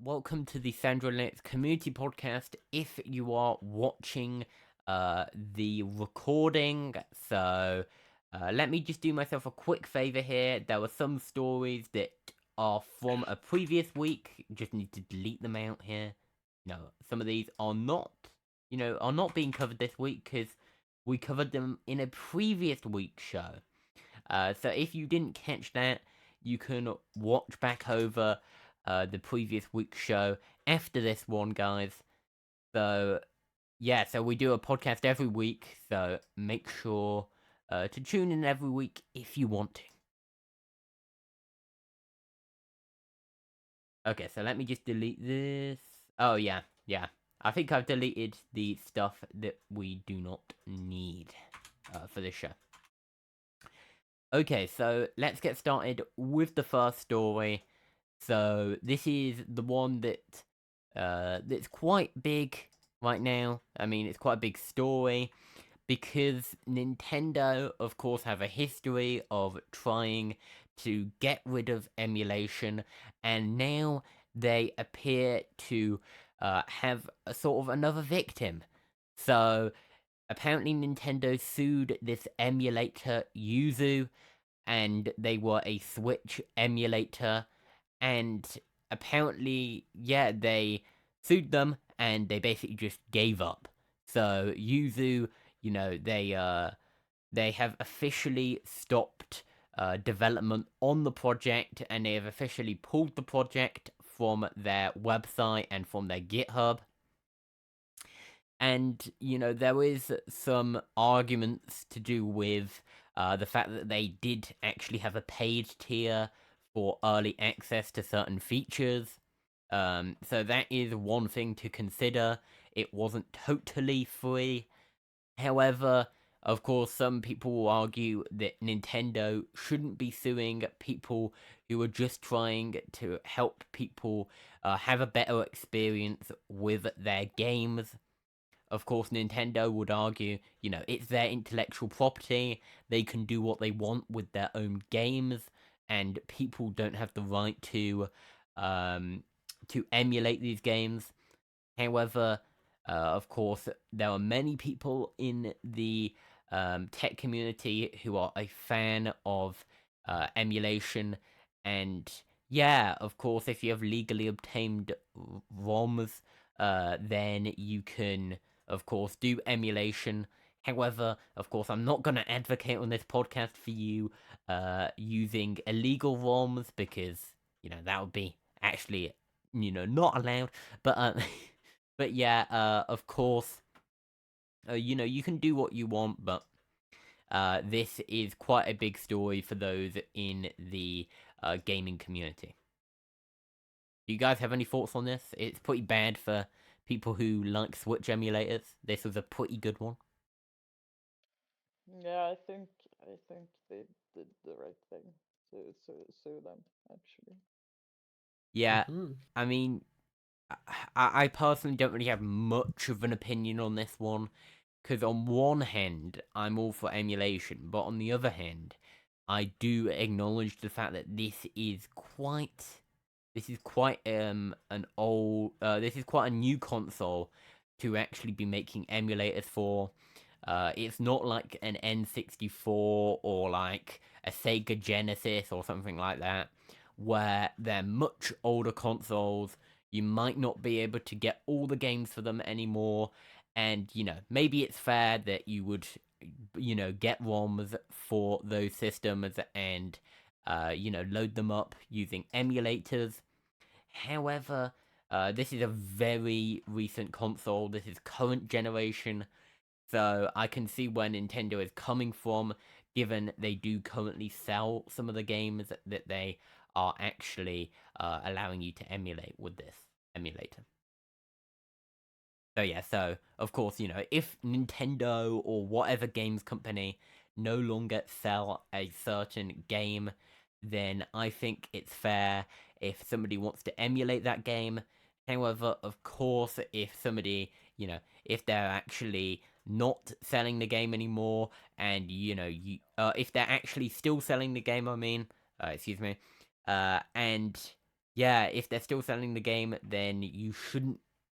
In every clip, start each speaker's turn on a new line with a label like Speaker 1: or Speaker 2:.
Speaker 1: welcome to the Sandro Community Podcast. If you are watching the recording, let me just do myself a quick favor here. There were some stories that are from a previous week. Just need to delete them out here. No, some of these are not, are not being covered this week because we covered them in a previous week's show. So if you didn't catch that, you can watch back over the previous week's show after this one, guys. So so we do a podcast every week, so make sure to tune in every week if you want to. Okay, so let me just delete this. Oh, yeah. I think I've deleted the stuff that we do not need for this show. Okay, so let's get started with the first story. So this is the one that's quite big right now. I mean, it's quite a big story because Nintendo, of course, have a history of trying to get rid of emulation, and now they appear to have a sort of another victim. So apparently, Nintendo sued this emulator Yuzu, and they were a Switch emulator, and apparently, they sued them, and they basically just gave up. So Yuzu, they have officially stopped development on the project, and they have officially pulled the project from their website and from their GitHub. And, there is some arguments to do with the fact that they did actually have a paid tier for early access to certain features. So that is one thing to consider. It wasn't totally free. However, of course, some people will argue that Nintendo shouldn't be suing people who are just trying to help people have a better experience with their games. Of course, Nintendo would argue, it's their intellectual property. They can do what they want with their own games, and people don't have the right to emulate these games. However, of course, there are many people in the tech community who are a fan of emulation, and of course, if you have legally obtained ROMs, then you can, of course, do emulation. However, of course, I'm not going to advocate on this podcast for you using illegal ROMs because, that would be actually, not allowed. But, but of course, you can do what you want, but this is quite a big story for those in the gaming community. Do you guys have any thoughts on this? It's pretty bad for people who like Switch emulators. This was a pretty good one.
Speaker 2: Yeah, I think they did the right thing to sue them actually.
Speaker 1: Yeah,
Speaker 3: Mm-hmm.
Speaker 1: I mean, I personally don't really have much of an opinion on this one, because on one hand, I'm all for emulation, but on the other hand, I do acknowledge the fact that this is quite this is quite a new console to actually be making emulators for. It's not like an N64 or like a Sega Genesis or something like that, where they're much older consoles. You might not be able to get all the games for them anymore, and maybe it's fair that you would, get ROMs for those systems and, load them up using emulators. However, this is a very recent console. This is current generation, so I can see where Nintendo is coming from, given they do currently sell some of the games that they are actually allowing you to emulate with this emulator. So of course, if Nintendo or whatever games company no longer sell a certain game, then I think it's fair if somebody wants to emulate that game. However, of course, if somebody, if they're actually not selling the game anymore, and if they're actually still selling the game, I mean, excuse me, and yeah, if they're still selling the game, then you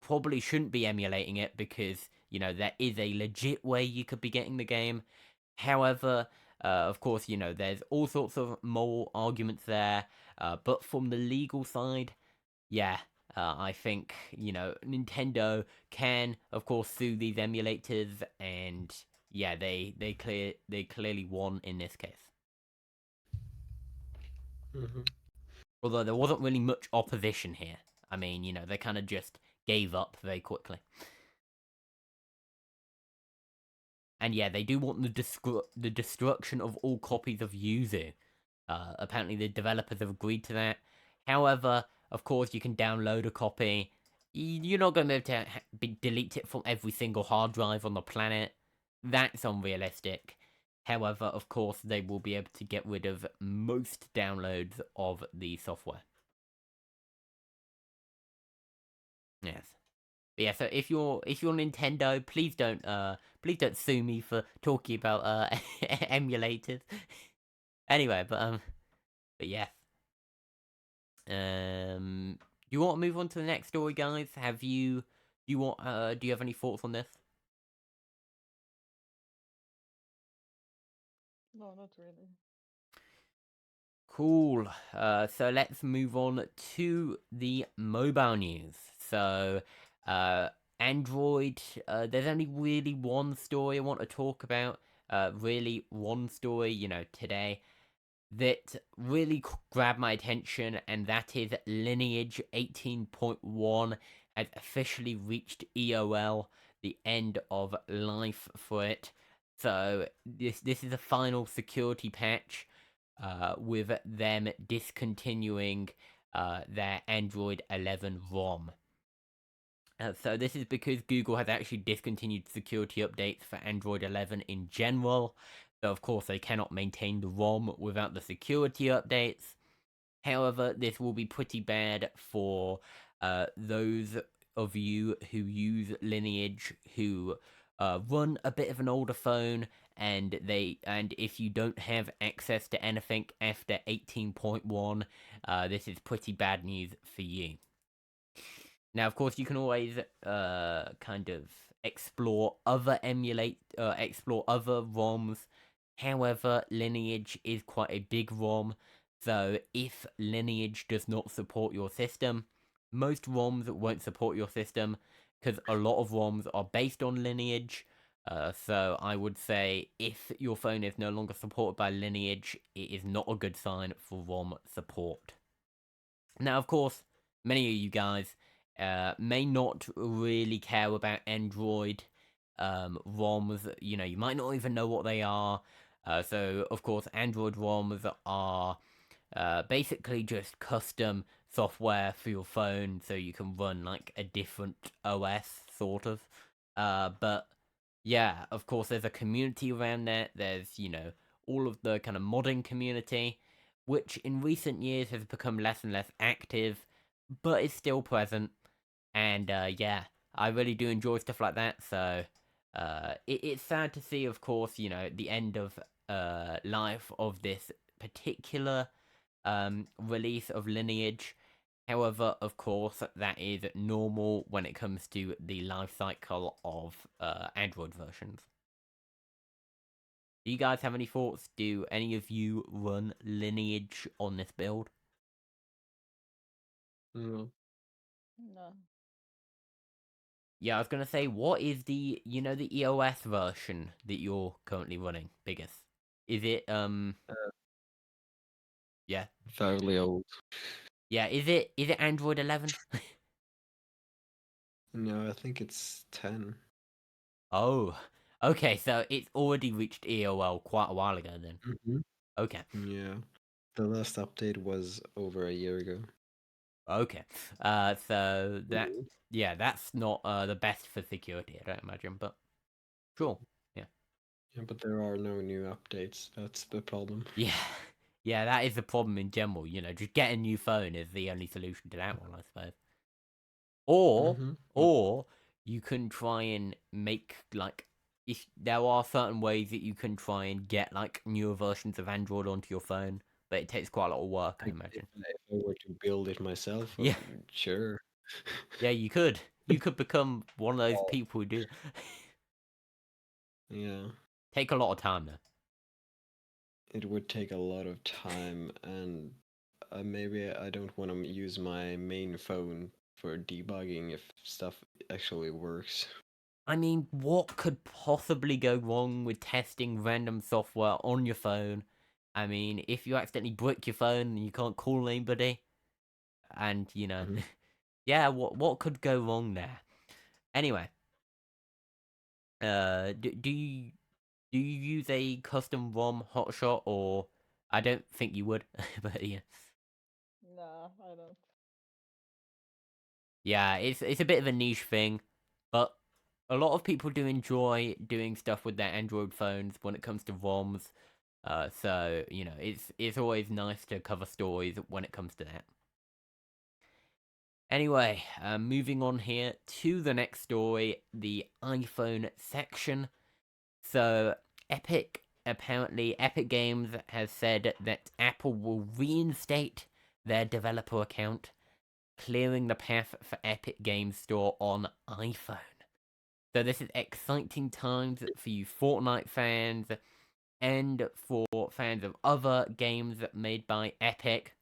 Speaker 1: probably shouldn't be emulating it because there is a legit way you could be getting the game. However, of course, there's all sorts of moral arguments there, but from the legal side, yeah, I think Nintendo can, of course, sue these emulators, and yeah, they clearly won in this case.
Speaker 3: Hmm.
Speaker 1: Although there wasn't really much opposition here. I mean, they kind of just gave up very quickly. And yeah, they do want the destruction of all copies of Yuzu. Apparently, the developers have agreed to that. However, of course, you can download a copy. You're not going to be able to delete it from every single hard drive on the planet. That's unrealistic. However, of course, they will be able to get rid of most downloads of the software. Yes. But yeah, so if you're Nintendo, please don't sue me for talking about emulators. Anyway, but yeah. Do you want to move on to the next story, guys? Do you have any thoughts on this?
Speaker 2: No, not really.
Speaker 1: Cool. So let's move on to the mobile news. So, uh, Android. There's only really one story I want to talk about. Really one story, today that really grabbed my attention, and that is Lineage 18.1 has officially reached EOL, the end of life for it. So this is a final security patch, with them discontinuing their Android 11 ROM. So this is because Google has actually discontinued security updates for Android 11 in general. So of course they cannot maintain the ROM without the security updates. However, this will be pretty bad for those of you who use Lineage who run a bit of an older phone, and if you don't have access to anything after 18.1, this is pretty bad news for you. Now, of course, you can always kind of explore other ROMs. However, Lineage is quite a big ROM, so if Lineage does not support your system, most ROMs won't support your system because a lot of ROMs are based on Lineage. So I would say if your phone is no longer supported by Lineage, it is not a good sign for ROM support. Now, of course, many of you guys may not really care about Android ROMs. You might not even know what they are. So, of course, Android ROMs are basically just custom software for your phone, so you can run like a different OS, sort of. But yeah, of course, there's a community around that. There's all of the kind of modding community, which in recent years has become less and less active, but is still present. And yeah, I really do enjoy stuff like that. So it's sad to see, of course, the end of life of this particular release of Lineage. However, of course, that is normal when it comes to the life cycle of Android versions. Do you guys have any thoughts? Do any of you run Lineage on this build?
Speaker 3: No.
Speaker 2: No.
Speaker 1: Yeah, I was gonna say, what is the EOS version that you're currently running, biggest? Is it
Speaker 3: Uh,
Speaker 1: yeah.
Speaker 3: Fairly old.
Speaker 1: Yeah, is it Android 11?
Speaker 3: No, I think it's 10.
Speaker 1: Oh. Okay, so it's already reached EOL quite a while ago then.
Speaker 3: Hmm.
Speaker 1: Okay.
Speaker 3: Yeah. The last update was over a year ago.
Speaker 1: Okay. So
Speaker 3: Mhm.
Speaker 1: yeah, that's not the best for security, I don't imagine, but sure. Yeah.
Speaker 3: Yeah, but there are no new updates. That's the problem.
Speaker 1: Yeah. Yeah, that is the problem in general, just get a new phone is the only solution to that one, I suppose. Or
Speaker 3: Hmm.
Speaker 1: or you can try and make like, if there are certain ways that you can try and get like newer versions of Android onto your phone. but it takes quite a lot of work, I imagine.
Speaker 3: If I were to build it myself,
Speaker 1: Yeah,
Speaker 3: sure.
Speaker 1: yeah, you could. You could become one of those
Speaker 3: Well,
Speaker 1: people who do.
Speaker 3: yeah,
Speaker 1: Take a lot of time though.
Speaker 3: it would take a lot of time, and maybe I don't want to use my main phone for debugging if stuff actually works.
Speaker 1: I mean, what could possibly go wrong with testing random software on your phone? I mean, if you accidentally brick your phone and you can't call anybody, and
Speaker 3: Mhm.
Speaker 1: yeah, what could go wrong there? Anyway, do you use a custom ROM hotshot, or I don't think you would, but yeah.
Speaker 2: Nah, I don't.
Speaker 1: Yeah, it's a bit of a niche thing, but a lot of people do enjoy doing stuff with their Android phones when it comes to ROMs. So it's always nice to cover stories when it comes to that. Anyway, moving on here to the next story, the iPhone section. So Epic Games has said that Apple will reinstate their developer account, clearing the path for Epic Games Store on iPhone. So this is exciting times for you Fortnite fans and for fans of other games made by Epic.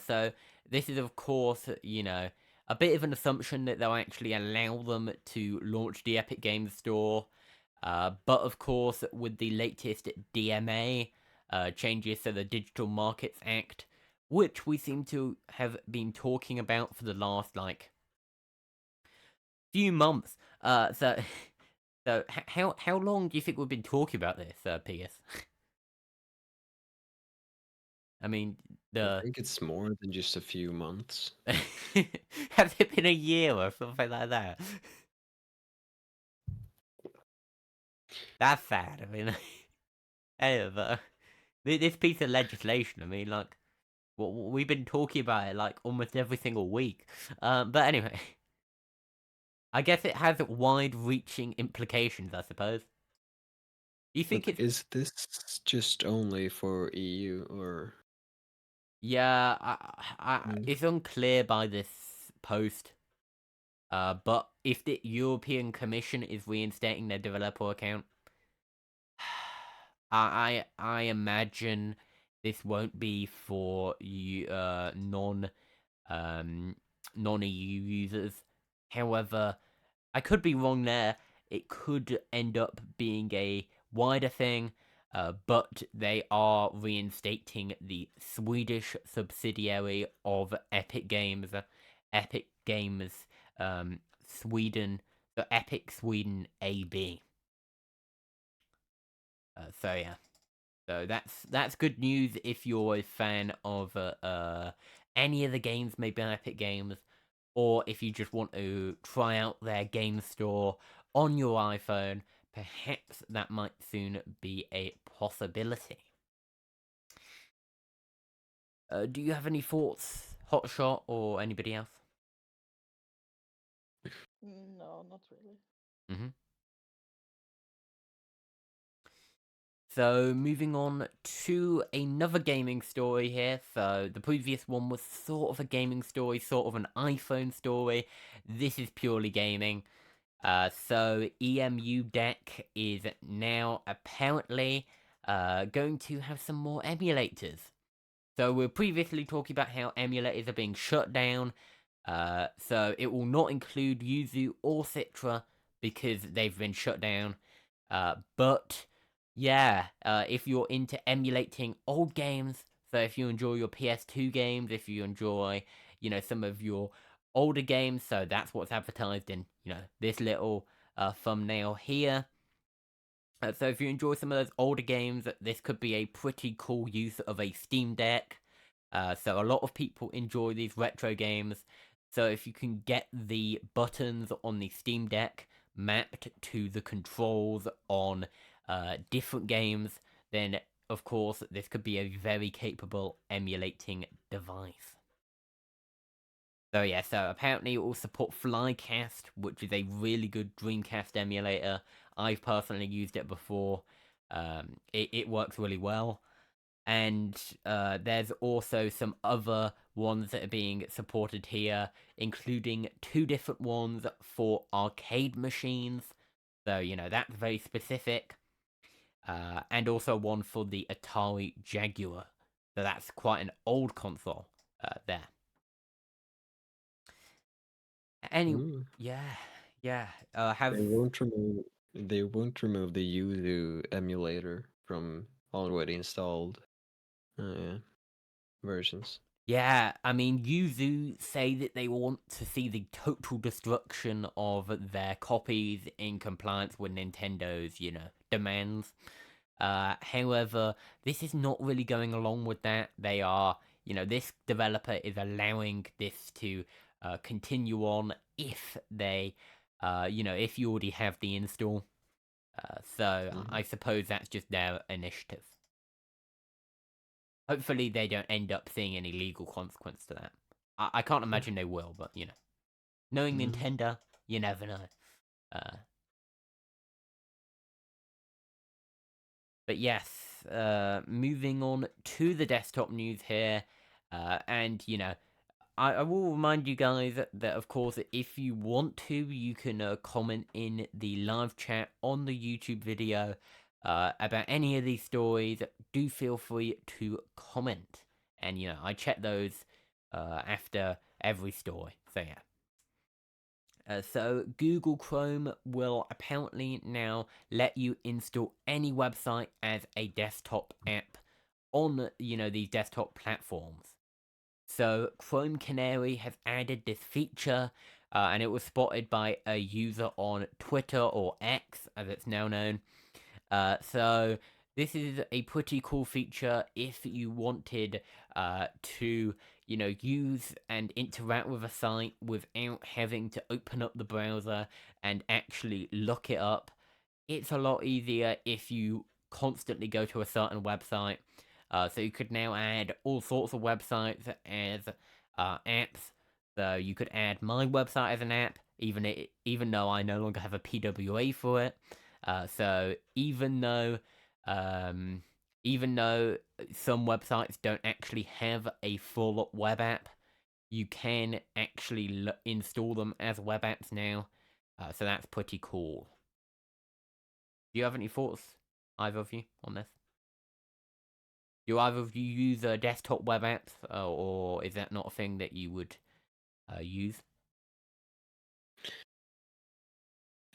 Speaker 1: So this is, of course, a bit of an assumption that they'll actually allow them to launch the Epic Games Store. But of course, with the latest DMA changes to the Digital Markets Act, which we seem to have been talking about for the last few months. So so how long do you think we've been talking about this, PS? I mean,
Speaker 3: I
Speaker 1: the
Speaker 3: think it's more than just a few months.
Speaker 1: has it been a year or something like that? That's sad. I mean, anyway, but this piece of legislation, I mean, like, we've been talking about it like almost every single week. But anyway, I guess it has wide-reaching implications, I suppose. Do you
Speaker 3: But
Speaker 1: think it's
Speaker 3: is this just only for EU or?
Speaker 1: yeah?
Speaker 3: Mm.
Speaker 1: It's unclear by this post. But if the European Commission is reinstating their developer account, I imagine this won't be for you non EU users. However, I could be wrong there. It could end up being a wider thing, but they are reinstating the Swedish subsidiary of Epic Games. Epic Games Sweden, the Epic Sweden AB. So yeah. So that's good news if you're a fan of any of the games made by Epic Games, or if you just want to try out their game store on your iPhone. Perhaps that might soon be a possibility. Do you have any thoughts, Hotshot, or anybody else?
Speaker 2: No, not really.
Speaker 1: Mm-hmm. So, moving on to another gaming story here. So, the previous one was sort of a gaming story, sort of an iPhone story. This is purely gaming. So, EMU Deck is now apparently going to have some more emulators. So, we were previously talking about how emulators are being shut down. So, it will not include Yuzu or Citra because they've been shut down. But yeah, if you're into emulating old games, so if you enjoy your PS2 games, if you enjoy, some of your older games, so that's what's advertised in, this little thumbnail here. So if you enjoy some of those older games, this could be a pretty cool use of a Steam Deck. So a lot of people enjoy these retro games. So if you can get the buttons on the Steam Deck mapped to the controls on different games, then of course this could be a very capable emulating device. So yeah, so apparently it will support Flycast, which is a really good Dreamcast emulator. I've personally used it before. It works really well. and there's also some other ones that are being supported here, including 2 different ones for arcade machines. So, that's very specific. And also one for the Atari Jaguar. So that's quite an old console there. Yeah, yeah.
Speaker 3: They won't remove the Yuzu emulator from already installed versions.
Speaker 1: Yeah, I mean, Yuzu say that they want to see the total destruction of their copies in compliance with Nintendo's, demands. However, this is not really going along with that. They are, this developer is allowing this to continue on if they, if you already have the install. So I suppose that's just their initiative. Hopefully, they don't end up seeing any legal consequence to that. I can't imagine they will, but knowing Nintendo, you never know. But yes, moving on to the desktop news here, and I will remind you guys that of course, if you want to, you can comment in the live chat on the YouTube video about any of these stories. Do feel free to comment, and I check those after every story. So yeah. So Google Chrome will apparently now let you install any website as a desktop app on, these desktop platforms. So Chrome Canary has added this feature, and it was spotted by a user on Twitter, or X as it's now known. So this is a pretty cool feature if you wanted to, use and interact with a site without having to open up the browser and actually look it up. It's a lot easier if you constantly go to a certain website. So you could now add all sorts of websites as apps. So you could add my website as an app, even though I no longer have a PWA for it. So even though some websites don't actually have a full web app, you can actually install them as web apps now. So that's pretty cool. Do you have any thoughts, either of you, on this? Do either of you use desktop web apps, or is that not a thing that you would use?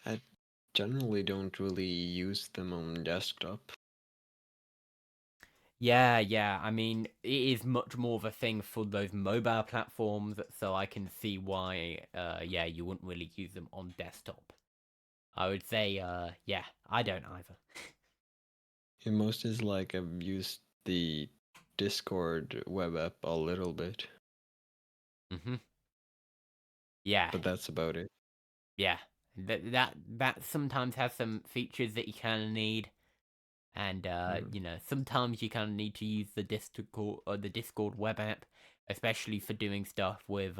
Speaker 3: I generally don't really use them on desktop.
Speaker 1: Yeah. I mean, it is much more of a thing for those mobile platforms, so I can see why, you wouldn't really use them on desktop. I would say, yeah, I don't either.
Speaker 3: In most is like I've used the Discord web app a little bit,
Speaker 1: Yeah,
Speaker 3: but that's about it.
Speaker 1: yeah. That sometimes has some features that you kind of need, and sometimes you kind of need to use the Discord web app, especially for doing stuff with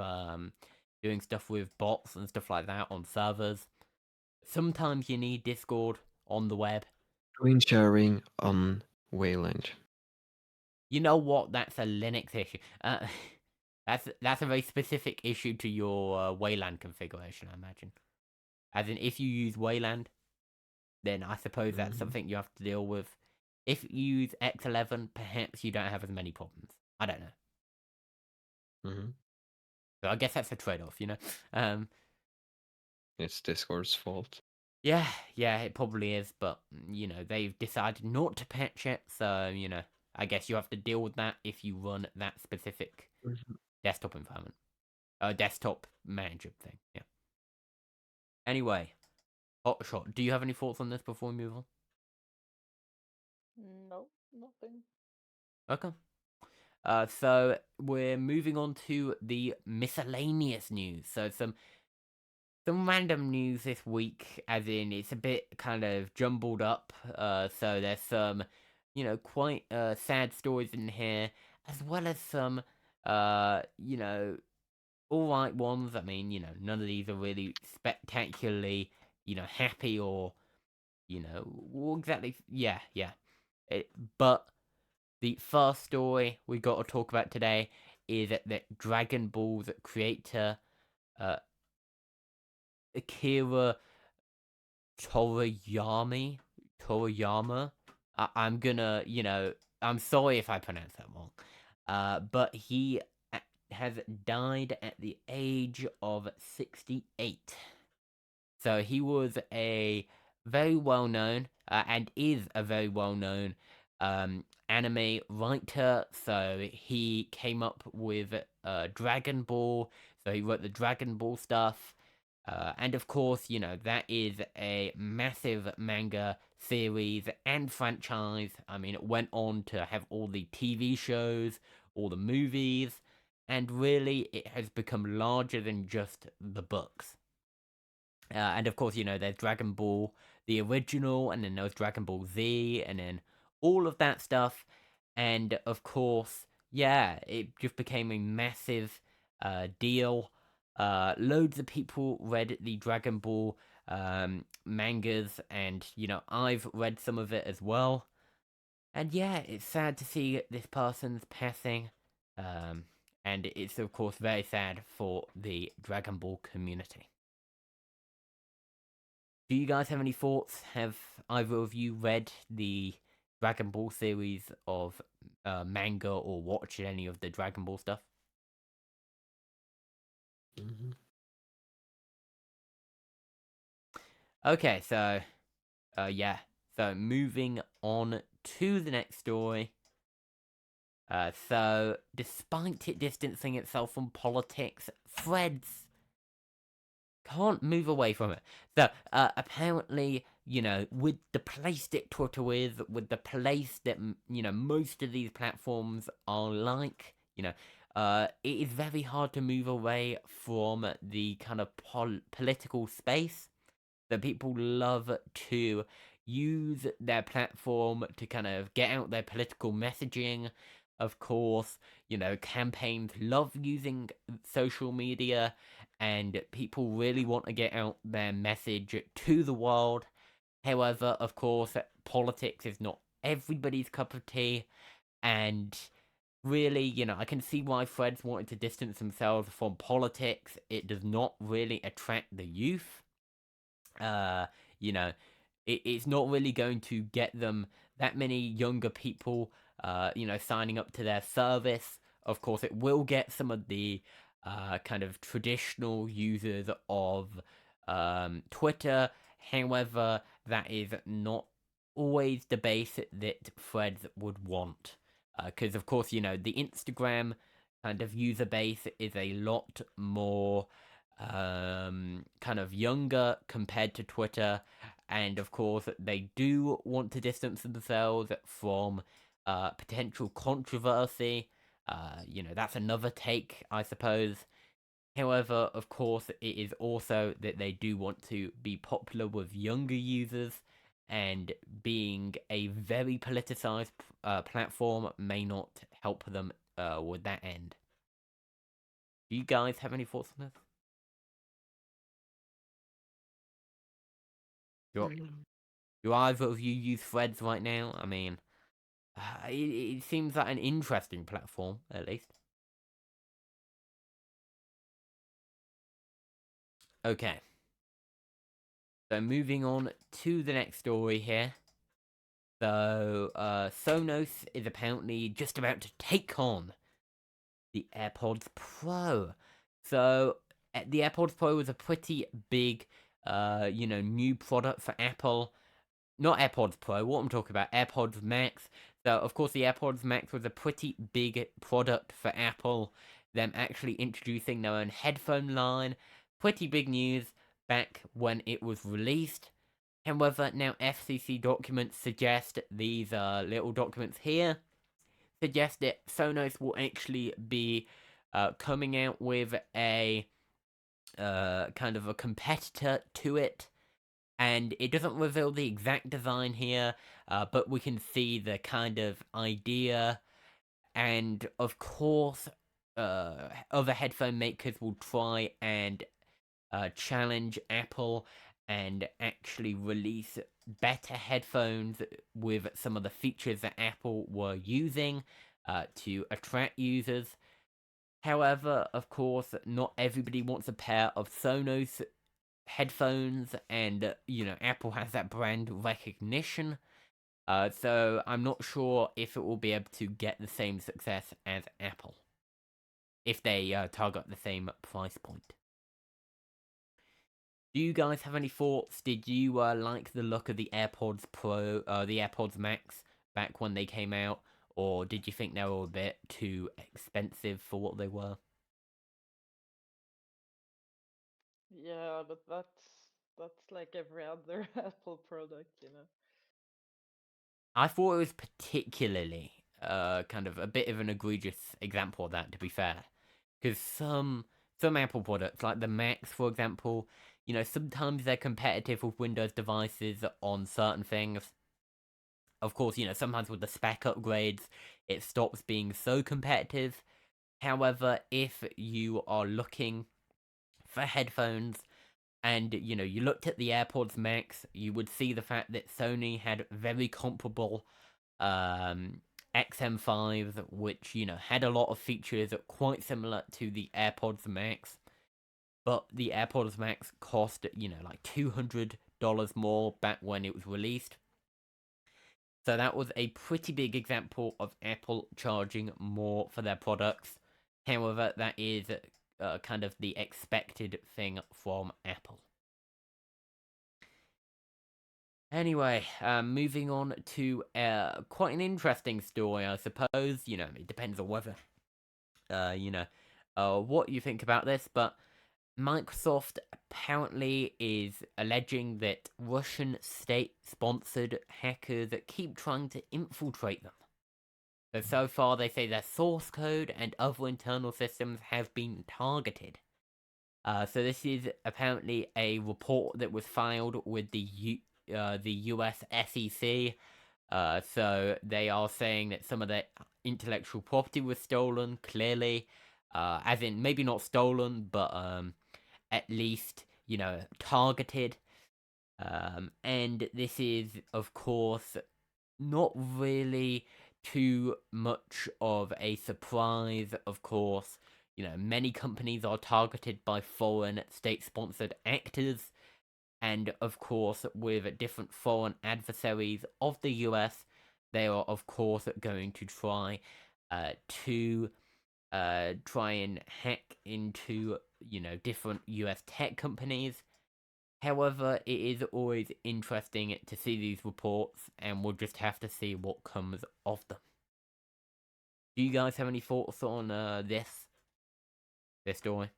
Speaker 1: bots and stuff like that on servers. Sometimes you need Discord on the web.
Speaker 3: Screen sharing on Wayland.
Speaker 1: You know what? That's a Linux issue. That's a very specific issue to your Wayland configuration, I imagine. As in, if you use Wayland, then I suppose that's something you have to deal with. If you use X11, perhaps you don't have as many problems. I don't know. So I guess that's a trade-off,
Speaker 3: It's Discord's fault.
Speaker 1: Yeah, it probably is, but they've decided not to patch it, so I guess you have to deal with that if you run that specific desktop environment, desktop manager thing. Yeah. Anyway, Hotshot, do you have any thoughts on this before we move on?
Speaker 2: No, nothing.
Speaker 1: Okay. So we're moving on to the miscellaneous news. So some random news this week, as in it's a bit kind of jumbled up. So there's some, quite sad stories in here, as well as some, all right ones. I mean, none of these are really spectacularly, happy or, well, exactly. Yeah. But the first story we got to talk about today is that Dragon Ball's creator, Akira Toriyama. I'm gonna, I'm sorry if I pronounce that wrong. But he has died at the age of 68. So he was a very well known, and is a very well known anime writer. So he came up with Dragon Ball. So he wrote the Dragon Ball stuff. And of course, that is a massive manga series and franchise. I mean, it went on to have all the TV shows, all the movies, and really it has become larger than just the books. And of course, there's Dragon Ball, the original, and then there's Dragon Ball Z, and then all of that stuff. And of course, yeah, it just became a massive deal. Loads of people read the Dragon Ball mangas, and I've read some of it as well. And yeah, it's sad to see this person's passing. And it's of course very sad for the Dragon Ball community. Do you guys have any thoughts? Have either of you read the Dragon Ball series of manga or watched any of the Dragon Ball stuff?
Speaker 3: Mm-hmm.
Speaker 1: Okay, so yeah. So moving on to the next story. So despite it distancing itself from politics, Threads can't move away from it. So apparently, with the place that Twitter is, with the place that most of these platforms are like, it is very hard to move away from the kind of political space that people love to use their platform to kind of get out their political messaging. Of course, campaigns love using social media, and people really want to get out their message to the world. However, of course, politics is not everybody's cup of tea, and really, I can see why Threads wanted to distance themselves from politics. It does not really attract the youth. uh it's not really going to get them that many younger people signing up to their service. Of course, it will get some of the kind of traditional users of Twitter. However, that is not always the base that Threads would want, because of course, the Instagram kind of user base is a lot more kind of younger compared to Twitter, and of course they do want to distance themselves from potential controversy. That's another take, I suppose. However, of course, it is also that they do want to be popular with younger users, and being a very politicized platform may not help them with that end. Do you guys have any thoughts on this? Do either of you use Threads right now? I mean, it seems like an interesting platform, at least. Okay. So moving on to the next story here. So, Sonos is apparently just about to take on the AirPods Pro. So, the AirPods Pro was a pretty big, new product for Apple. Not AirPods Pro, what I'm talking about, AirPods Max. So, of course, the AirPods Max was a pretty big product for Apple. Them actually introducing their own headphone line. Pretty big news back when it was released. However, now FCC documents suggest, these little documents here, suggest that Sonos will actually be coming out with a kind of a competitor to it. And it doesn't reveal the exact design here, but we can see the kind of idea. And of course, other headphone makers will try and challenge Apple and actually release better headphones with some of the features that Apple were using to attract users. However, of course, not everybody wants a pair of Sonos headphones, and Apple has that brand recognition. So I'm not sure if it will be able to get the same success as Apple if they target the same price point. Do you guys have any thoughts? Did you like the look of the AirPods Pro, the AirPods Max back when they came out, or did you think they were a bit too expensive for what they were?
Speaker 2: Yeah, but that's like every other Apple product, you know.
Speaker 1: I thought it was particularly kind of a bit of an egregious example of that, to be fair, because some Apple products, like the Macs, for example, sometimes they're competitive with Windows devices on certain things. Of course, sometimes with the spec upgrades, it stops being so competitive. However, if you are looking for headphones and you looked at the AirPods Max, you would see the fact that Sony had very comparable XM5s, which had a lot of features quite similar to the AirPods Max, but the AirPods Max cost like $200 more back when it was released. So that was a pretty big example of Apple charging more for their products. However, that is kind of the expected thing from Apple. Anyway, moving on to quite an interesting story, I suppose. It depends on whether, what you think about this, but Microsoft apparently is alleging that Russian state-sponsored hackers keep trying to infiltrate them. So far, they say their source code and other internal systems have been targeted. So this is apparently a report that was filed with the US SEC. So they are saying that some of the intellectual property was stolen, clearly. As in, maybe not stolen, but at least, targeted. And this is, of course, not really too much of a surprise, of course. Many companies are targeted by foreign state-sponsored actors, and of course, with different foreign adversaries of the US, they are, of course, going to try to try and hack into, different US tech companies. However, it is always interesting to see these reports, and we'll just have to see what comes of them. Do you guys have any thoughts on this story?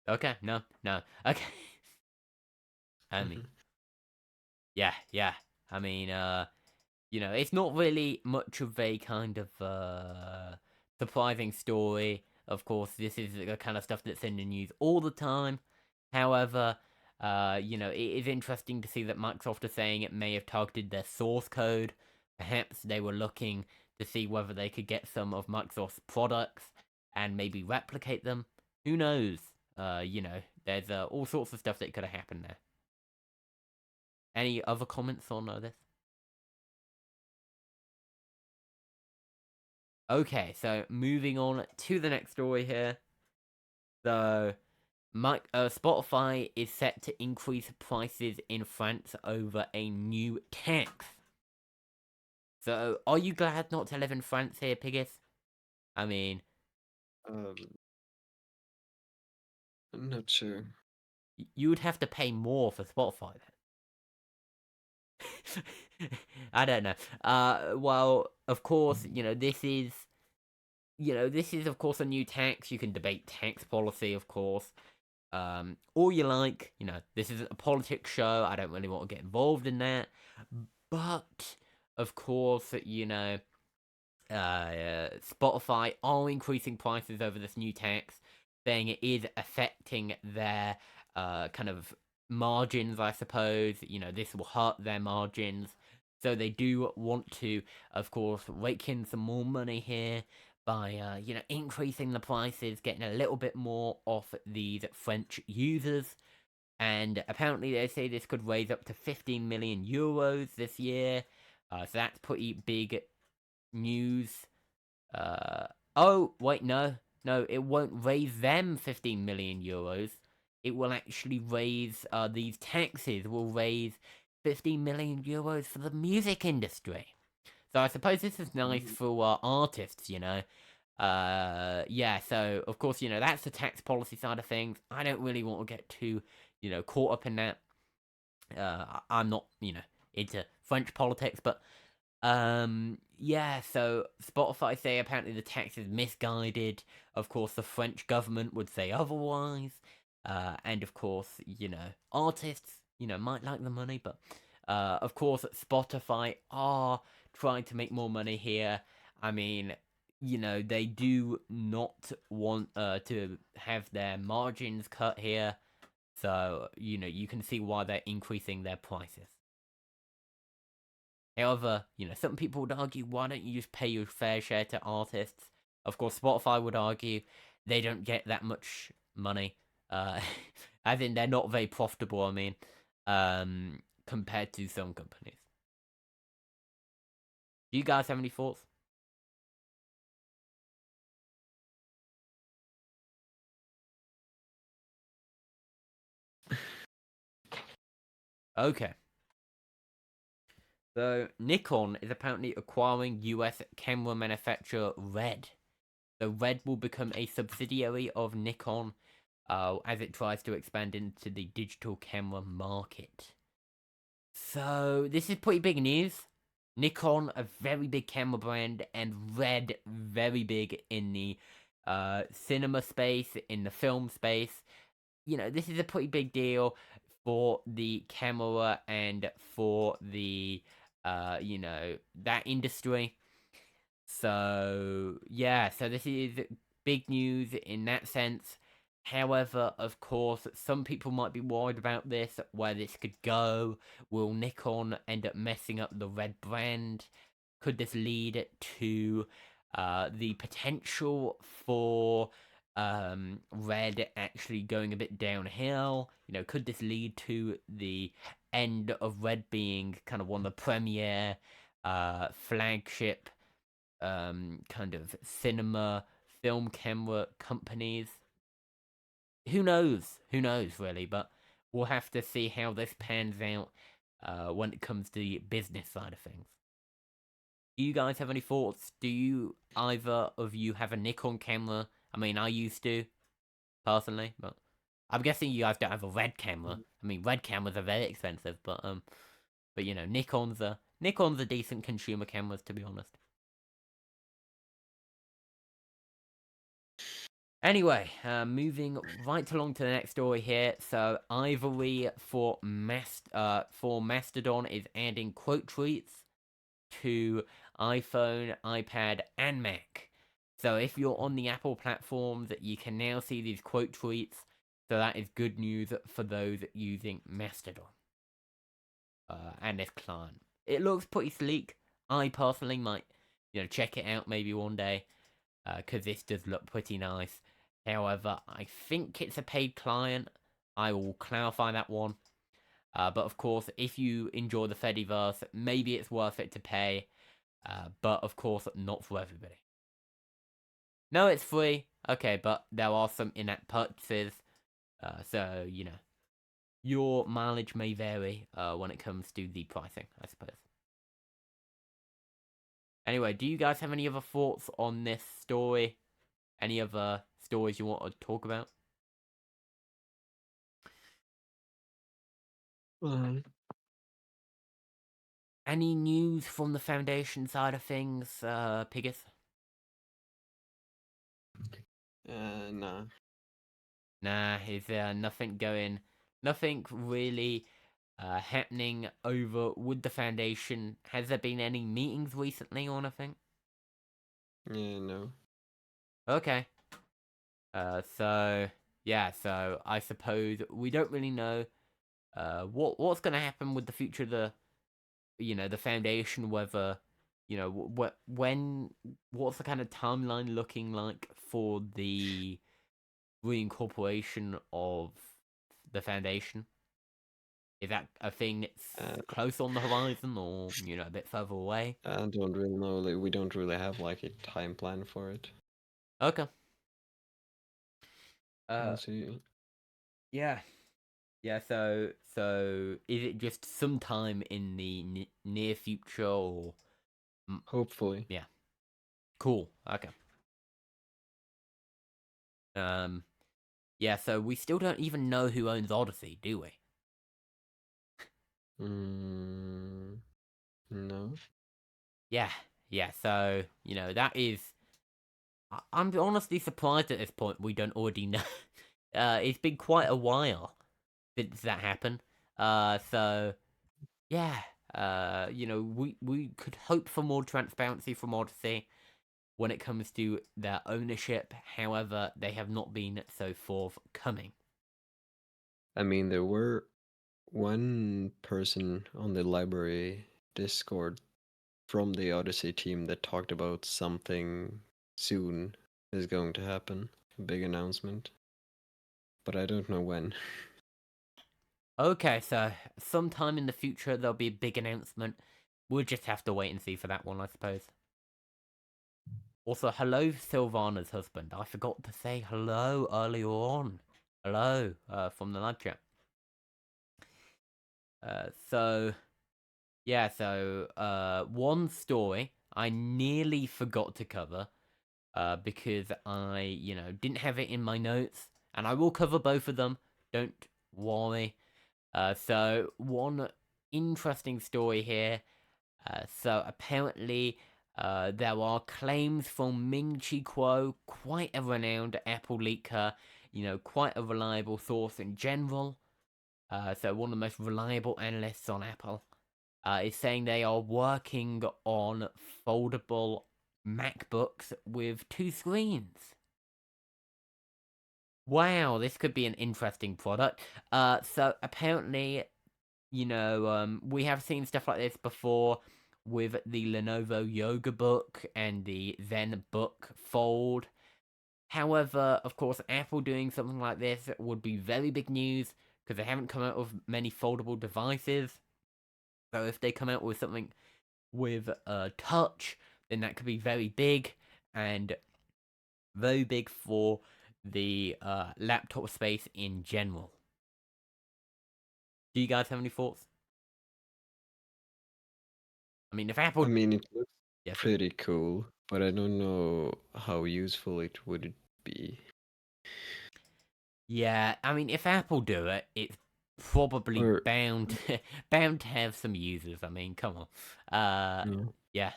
Speaker 1: Okay, no. Okay. I mean, yeah. I mean, it's not really much of a kind of surprising story. Of course, this is the kind of stuff that's in the news all the time. However, it is interesting to see that Microsoft is saying it may have targeted their source code. Perhaps they were looking to see whether they could get some of Microsoft's products and maybe replicate them. Who knows? There's all sorts of stuff that could have happened there. Any other comments on this? Okay, so moving on to the next story here. So, Spotify is set to increase prices in France over a new tax. So, are you glad not to live in France here, Piggis? I mean,
Speaker 3: I'm not sure.
Speaker 1: you would have to pay more for Spotify then. I don't know. Well, of course, this is of course a new tax. You can debate tax policy, of course. All you like, this is a politics show. I don't really want to get involved in that. But, of course, Spotify are increasing prices over this new tax, saying it is affecting their kind of margins, I suppose. This will hurt their margins. So they do want to, of course, rake in some more money here by increasing the prices, getting a little bit more off these French users. And apparently they say this could raise up to 15 million euros this year. So that's pretty big news. Oh, wait, no, it won't raise them 15 million euros. It will actually raise, these taxes will raise 15 million euros for the music industry. So I suppose this is nice for artists, Yeah, so of course, that's the tax policy side of things. I don't really want to get too, caught up in that. I'm not, into French politics, but yeah, so Spotify say apparently the tax is misguided. Of course, the French government would say otherwise. And of course, artists, might like the money, but of course, Spotify are trying to make more money here. I mean, they do not want to have their margins cut here. So, you can see why they're increasing their prices. However, some people would argue, why don't you just pay your fair share to artists? Of course, Spotify would argue they don't get that much money. As in, they're not very profitable, I mean, compared to some companies. Do you guys have any thoughts? Okay. So, Nikon is apparently acquiring US camera manufacturer Red. So, Red will become a subsidiary of Nikon as it tries to expand into the digital camera market. So, this is pretty big news. Nikon, a very big camera brand, and Red, very big in the cinema space, in the film space. This is a pretty big deal for the camera and for the, that industry. So, yeah, so this is big news in that sense. However, of course, some people might be worried about this, where this could go. Will Nikon end up messing up the Red brand? Could this lead to the potential for Red actually going a bit downhill? Could this lead to the end of Red being kind of one of the premier flagship kind of cinema film camera companies? Who knows? Who knows, really? But we'll have to see how this pans out when it comes to the business side of things. Do you guys have any thoughts? Do you either of you have a Nikon camera? I mean, I used to, personally, but I'm guessing you guys don't have a Red camera. I mean, Red cameras are very expensive, but Nikon's a decent consumer cameras, to be honest. Anyway, moving right along to the next story here. So, Ivory for Mastodon is adding quote tweets to iPhone, iPad, and Mac. So, if you're on the Apple platforms, you can now see these quote tweets. So, that is good news for those using Mastodon and this client. It looks pretty sleek. I personally might, check it out maybe one day because this does look pretty nice. However, I think it's a paid client. I will clarify that one. But of course, if you enjoy the Fediverse, maybe it's worth it to pay. But of course, not for everybody. No, it's free. Okay, but there are some in-app purchases. So, your mileage may vary when it comes to the pricing, I suppose. Anyway, do you guys have any other thoughts on this story? Any other stories you want to talk about? Any news from the Foundation side of things, Pigus?
Speaker 3: Nah.
Speaker 1: Nah, is there nothing really happening over with the Foundation? Has there been any meetings recently or anything?
Speaker 3: Yeah, no.
Speaker 1: Okay. So I suppose we don't really know what's gonna happen with the future of the Foundation, whether what's the kind of timeline looking like for the reincorporation of the Foundation? Is that a thing that's
Speaker 3: Uh,
Speaker 1: close on the horizon, or a bit further away?
Speaker 3: I don't really know. Like, we don't really have like a time plan for it.
Speaker 1: Okay.
Speaker 3: See,
Speaker 1: Yeah. Yeah, so is it just sometime in the near future, or
Speaker 3: hopefully.
Speaker 1: yeah, cool. Okay. Um, yeah, so we still don't even know who owns Odyssey, do we?
Speaker 3: No.
Speaker 1: Yeah, yeah. So that is. I'm honestly surprised at this point we don't already know. It's been quite a while since that happened. So yeah. We could hope for more transparency from Odyssey when it comes to their ownership. However, they have not been so forthcoming.
Speaker 3: I mean, there were one person on the library Discord from the Odyssey team that talked about something soon is going to happen. A big announcement. But I don't know when.
Speaker 1: Okay, so sometime in the future there'll be a big announcement. We'll just have to wait and see for that one, I suppose. Also, hello, Sylvana's husband. I forgot to say hello earlier on. Hello, from the live chat. So one story I nearly forgot to cover, because I, didn't have it in my notes, and I will cover both of them. Don't worry. So one interesting story here. So apparently, there are claims from Ming Chi Kuo, quite a renowned Apple leaker, quite a reliable source in general. So one of the most reliable analysts on Apple, is saying they are working on foldable MacBooks with 2 screens. Wow, this could be an interesting product. So apparently, we have seen stuff like this before with the Lenovo Yoga Book and the Zen Book Fold. However, of course, Apple doing something like this would be very big news because they haven't come out with many foldable devices. So if they come out with something with touch, then that could be very big and very big for the laptop space in general. Do you guys have any thoughts? I mean, if Apple,
Speaker 3: I mean, it looks
Speaker 1: yes, sir.
Speaker 3: pretty cool, but I don't know how useful it would be.
Speaker 1: Yeah, I mean, if Apple do it, it's probably
Speaker 3: Or
Speaker 1: bound bound to have some users. I mean, come on.
Speaker 3: no.
Speaker 1: Yeah.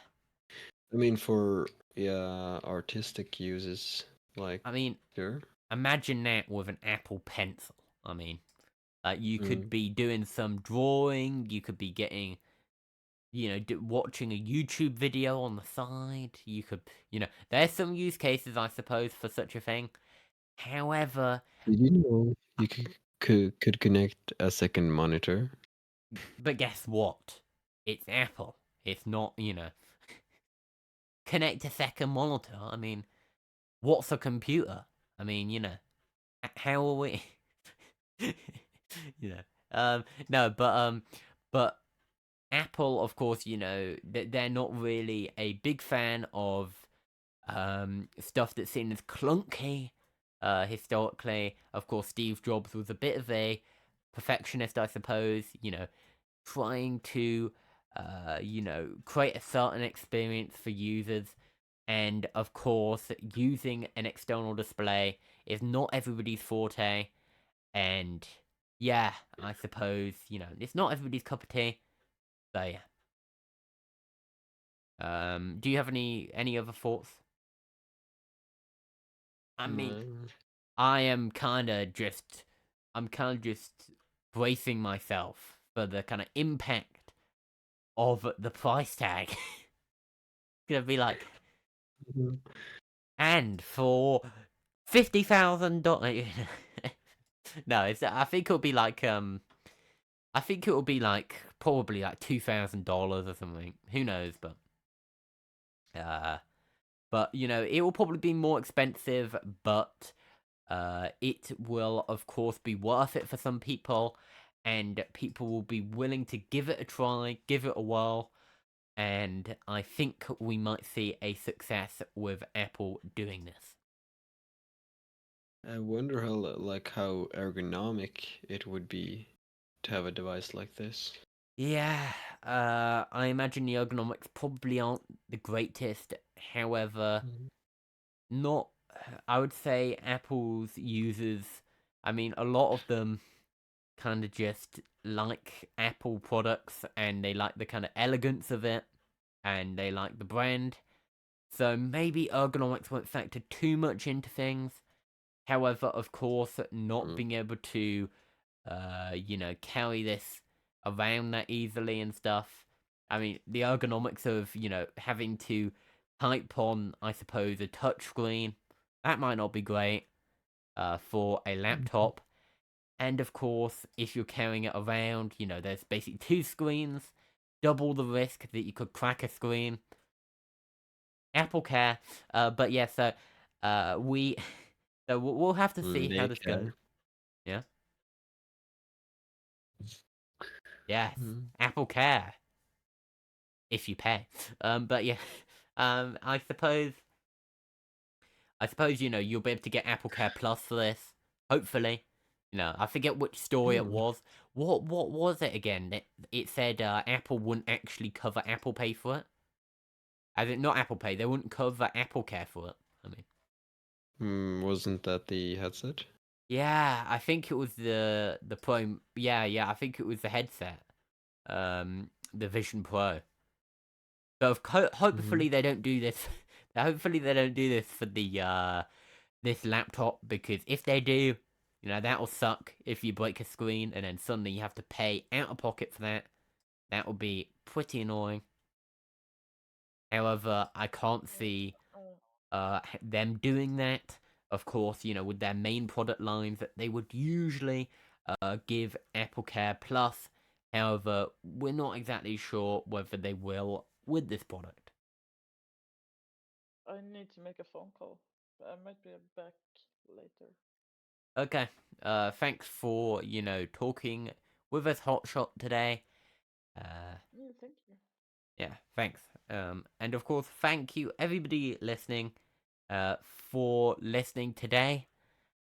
Speaker 3: I mean, for artistic uses, like
Speaker 1: I mean,
Speaker 3: sure.
Speaker 1: imagine that with an Apple Pencil. I mean, you could
Speaker 3: Mm.
Speaker 1: be doing some drawing. You could be getting, watching a YouTube video on the side. You could, there's some use cases, I suppose, for such a thing. However,
Speaker 3: Did you know you could connect a second monitor?
Speaker 1: but guess what? It's Apple. It's not, connect a second monitor. I mean, what's a computer? I mean, how are we? No, but Apple, of course, they're not really a big fan of stuff that's seen as clunky. Historically, of course, Steve Jobs was a bit of a perfectionist, I suppose. Trying to, create a certain experience for users. And of course, using an external display is not everybody's forte. And yeah, I suppose, it's not everybody's cup of tea. So yeah. Do you have any other thoughts? I mean,
Speaker 3: No.
Speaker 1: I'm kind of just bracing myself for the kind of impact of the price tag. Gonna be like,
Speaker 3: Mhm.
Speaker 1: and for $50,000. No, I think it'll be like I think it'll be like probably like $2,000 or something. Who knows? But But it will probably be more expensive, but it will of course be worth it for some people, and people will be willing to give it a try, give it a whirl, and I think we might see a success with Apple doing this.
Speaker 3: I wonder how ergonomic it would be to have a device like this.
Speaker 1: Yeah, I imagine the ergonomics probably aren't the greatest. However, not. I would say Apple's users. I mean, a lot of them kind of just like Apple products, and they like the kind of elegance of it, and they like the brand. So maybe ergonomics won't factor too much into things. However, of course, not being able to, carry this around that easily and stuff. I mean, the ergonomics of, having to type on, I suppose, a touchscreen, that might not be great for a laptop. And of course, if you're carrying it around, there's basically two screens, double the risk that you could crack a screen. Apple Care, but yeah, so we, so we'll have to see how
Speaker 3: They
Speaker 1: this goes.
Speaker 3: care.
Speaker 1: Yeah. Yes,
Speaker 3: Mhm.
Speaker 1: Apple Care, if you pay. But yeah, I suppose you'll be able to get Apple Care Plus for this. Hopefully, I forget which story it was. What was it again? It said Apple wouldn't actually cover Apple Pay for it. As in, not Apple Pay, they wouldn't cover Apple Care for it. I mean,
Speaker 3: Wasn't that the headset?
Speaker 1: yeah, I think it was the Pro. Yeah, I think it was the headset. The Vision Pro. So hopefully they don't do this. Hopefully they don't do this for the this laptop, because if they do, that'll suck if you break a screen and then suddenly you have to pay out of pocket for that. That will be pretty annoying. However, I can't see them doing that. Of course, with their main product lines, that they would usually give Apple Care Plus. However, we're not exactly sure whether they will with this product.
Speaker 2: I need to make a phone call. I might be back later.
Speaker 1: Okay. Thanks for talking with us, Hotshot, today.
Speaker 2: Yeah, thank you.
Speaker 1: Yeah, thanks. And of course, thank you everybody listening, for listening today.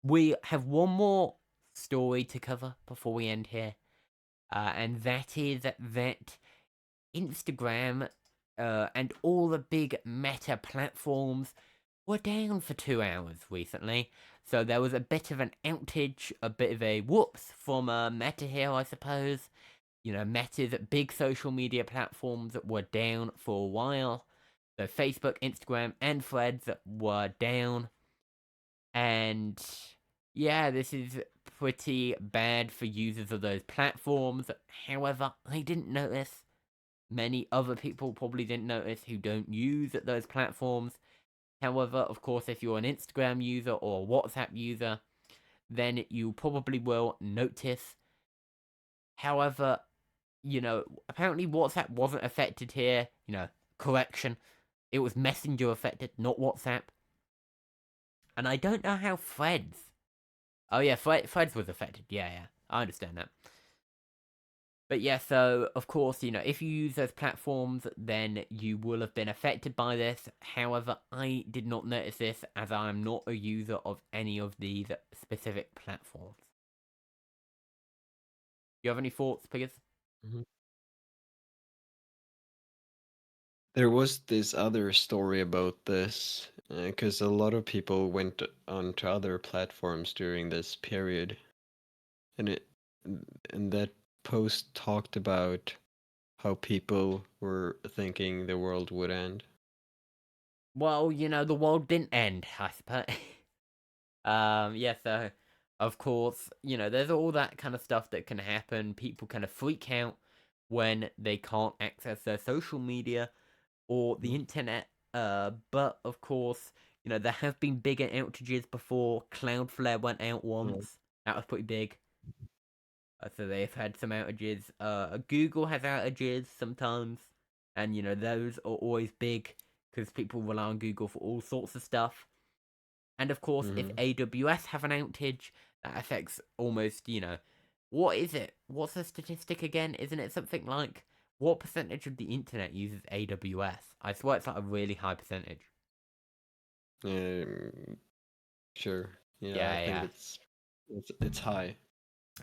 Speaker 1: We have one more story to cover before we end here, and that is that Instagram, and all the big meta platforms were down for 2 hours recently. So there was a bit of an outage, a bit of a whoops from Meta here, I suppose. Meta's big social media platforms were down for a while. So Facebook, Instagram, and Threads were down. And yeah, this is pretty bad for users of those platforms. However, I didn't notice. Many other people probably didn't notice who don't use those platforms. However, of course, if you're an Instagram user or a WhatsApp user, then you probably will notice. However, apparently WhatsApp wasn't affected here. Correction. It was Messenger affected, not WhatsApp. And I don't know how Threads. Oh yeah, Threads was affected. Yeah, I understand that. But yeah, so of course, if you use those platforms, then you will have been affected by this. However, I did not notice this, as I am not a user of any of these specific platforms. You have any thoughts, Piggers?
Speaker 3: There was this other story about this, because a lot of people went onto other platforms during this period, and that post talked about how people were thinking the world would end.
Speaker 1: Well, the world didn't end, I suppose. Yeah, so, of course, there's all that kind of stuff that can happen. People kind of freak out when they can't access their social media or the internet. But, of course, there have been bigger outages before. Cloudflare went out once. That was pretty big. So they've had some outages. Google has outages sometimes. And, those are always big. because people rely on Google for all sorts of stuff. And of course, if
Speaker 3: Mm-hmm.
Speaker 1: AWS have an outage, that affects almost, what is it? What's the statistic again? Isn't it something like what percentage of the internet uses AWS? I swear it's like a really high percentage.
Speaker 3: Sure. Yeah, I
Speaker 1: Yeah,
Speaker 3: think
Speaker 1: yeah.
Speaker 3: it's high.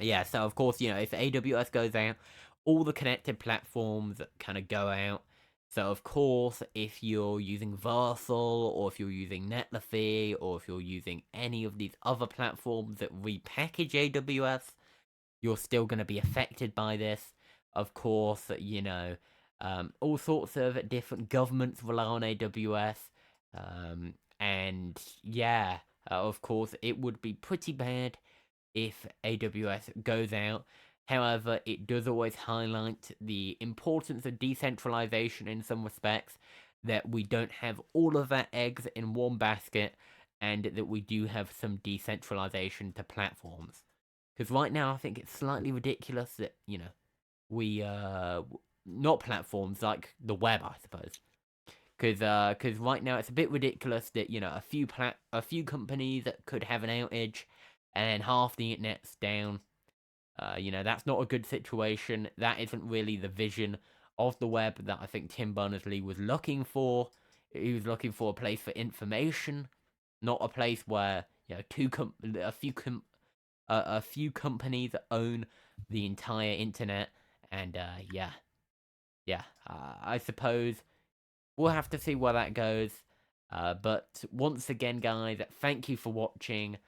Speaker 1: Yeah, so of course, if AWS goes out, all the connected platforms kind of go out. So of course, if you're using Versal, or if you're using Netlify, or if you're using any of these other platforms that repackage AWS, you're still going to be affected by this. Of course, all sorts of different governments rely on AWS. And yeah, of course, it would be pretty bad if AWS goes out. However, it does always highlight the importance of decentralization in some respects, that we don't have all of our eggs in one basket, and that we do have some decentralization to platforms. Because right now, I think it's slightly ridiculous that, we, not platforms like the web, I suppose. Because right now it's a bit ridiculous that a few companies that could have an outage, and half the internet's down. That's not a good situation. That isn't really the vision of the web that I think Tim Berners-Lee was looking for. He was looking for a place for information, not a place where a few companies own the entire internet. And I suppose we'll have to see where that goes. But once again, guys, thank you for watching.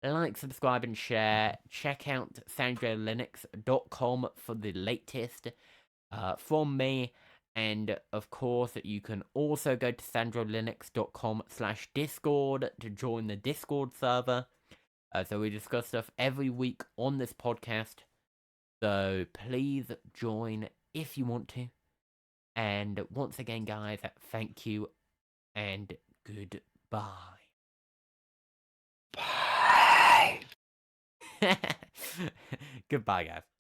Speaker 1: Like, subscribe, and share. Check out sandrolinux.com for the latest from me. And of course, you can also go to sandrolinux.com/discord to join the Discord server. So we discuss stuff every week on this podcast. So please join if you want to. And once again, guys, thank you and goodbye.
Speaker 3: Bye.
Speaker 1: Goodbye, guys.